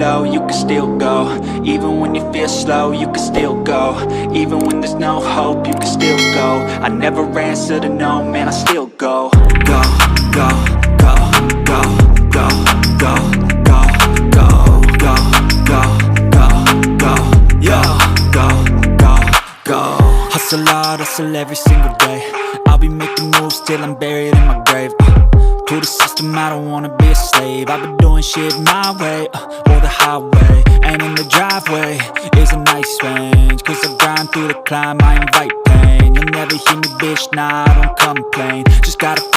low, you can still go. Even when you feel slow, you can still go. Even when there's no hope, you can still go. I never answer to no, man, I still go. Go, go, go, go, go, go, go, go, go, go, go, go, yo, go, go, go. Hustle hard, hustle every single day. I'll be making moves till I'm buried in my grave. To the system, I don't wanna be a slave. I've been doing shit my way, or the highway. And in the driveway is a nice range, cause I grind through the climb, I invite pain. You'll never hear me, bitch, nah, I don't complain. Just gotta